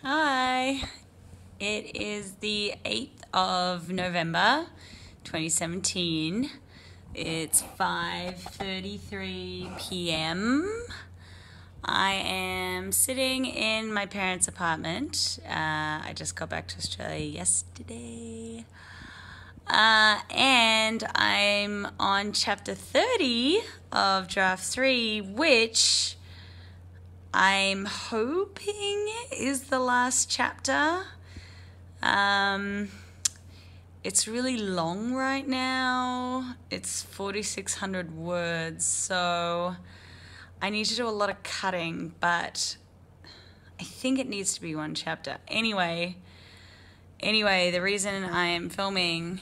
Hi, it is the 8th of November 2017. It's 5:33 p.m. I am sitting in my parents' apartment. I just got back to Australia yesterday. And I'm on chapter 30 of draft 3, which I'm hoping is the last chapter. It's really long right now. It's 4,600 words, so I need to do a lot of cutting, but I think it needs to be one chapter. Anyway, the reason I am filming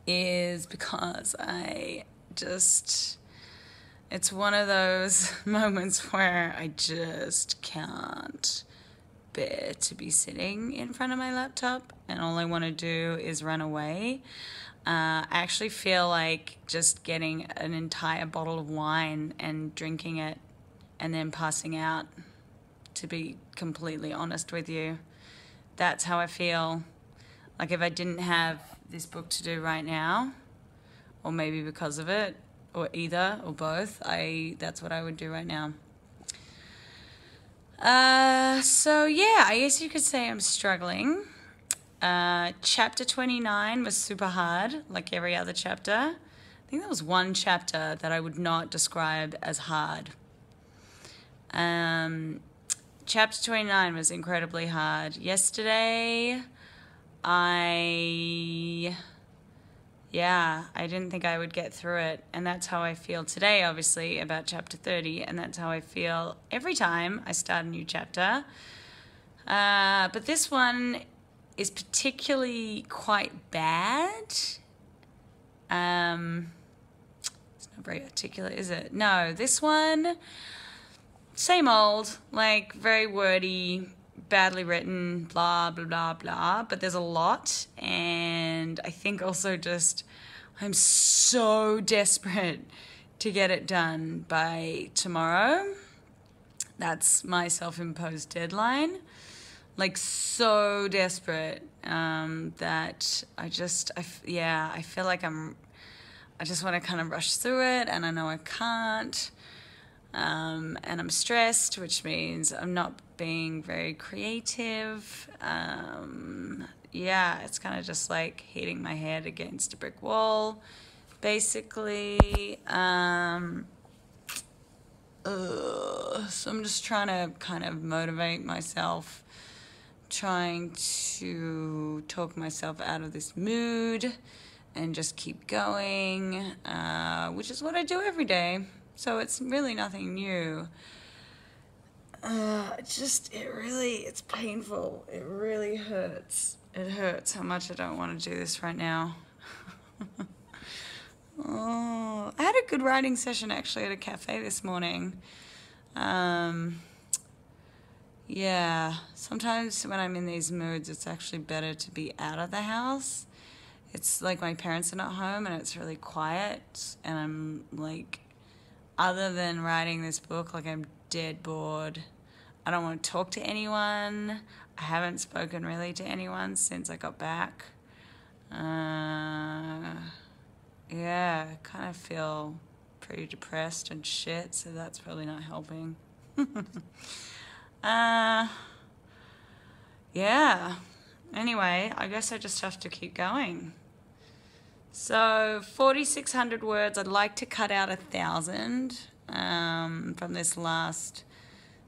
is because it's one of those moments where I just can't bear to be sitting in front of my laptop and all I want to do is run away. I actually feel like just getting an entire bottle of wine and drinking it and then passing out, to be completely honest with you. That's how I feel. Like if I didn't have this book to do right now, or maybe because of it, or either, or both, that's what I would do right now. So yeah, I guess you could say I'm struggling. Chapter 29 was super hard, like every other chapter. I think there was one chapter that I would not describe as hard. Chapter 29 was incredibly hard. Yesterday, I didn't think I would get through it. And that's how I feel today, obviously, about chapter 30. And that's how I feel every time I start a new chapter. But this one is particularly quite bad. It's not very articulate, is it? No, this one, same old, like very wordy, badly written, blah, blah, blah, blah. But there's a lot. And I think also just I'm so desperate to get it done by tomorrow. That's my self-imposed deadline. Like so desperate that I feel like I just want to kind of rush through it, and I know I can't. And I'm stressed, which means I'm not being very creative. It's kind of just like hitting my head against a brick wall, basically. So I'm just trying to kind of motivate myself, trying to talk myself out of this mood and just keep going, which is what I do every day. So it's really nothing new. It's painful. It really hurts. It hurts how much I don't want to do this right now. I had a good writing session actually at a cafe this morning. Sometimes when I'm in these moods, it's actually better to be out of the house. It's like my parents are not home and it's really quiet, and I'm like, other than writing this book, like I'm dead bored. I don't want to talk to anyone. I haven't spoken really to anyone since I got back. I kind of feel pretty depressed and shit, so that's probably not helping. Anyway, I guess I just have to keep going. So 4,600 words. I'd like to cut out 1,000 from this last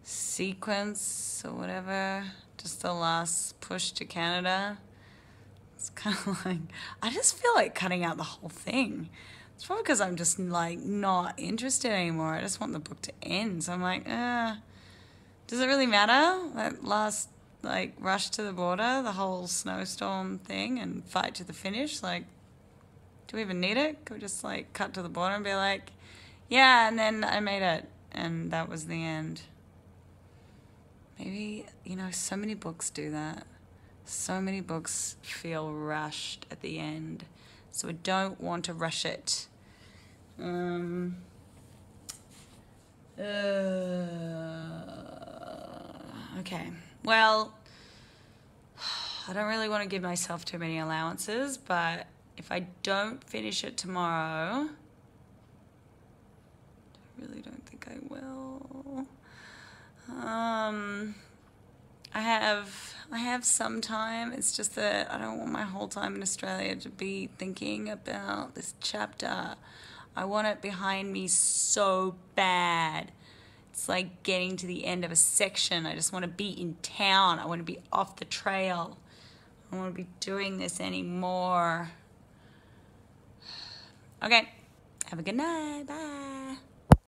sequence or whatever, just the last push to Canada. It's kind of like, I just feel like cutting out the whole thing. It's probably because I'm just like not interested anymore. I just want the book to end. So I'm like, does it really matter? That last like rush to the border, the whole snowstorm thing and fight to the finish, like, do we even need it? Could we just like cut to the border and be like, yeah, and then I made it and that was the end. Maybe, so many books do that. So many books feel rushed at the end. So I don't want to rush it. Okay. Well, I don't really want to give myself too many allowances, but if I don't finish it tomorrow, I really don't think I will. I have some time. It's just that I don't want my whole time in Australia to be thinking about this chapter. I want it behind me so bad. It's like getting to the end of a section. I just want to be in town. I want to be off the trail. I don't want to be doing this anymore. Okay. Have a good night. Bye.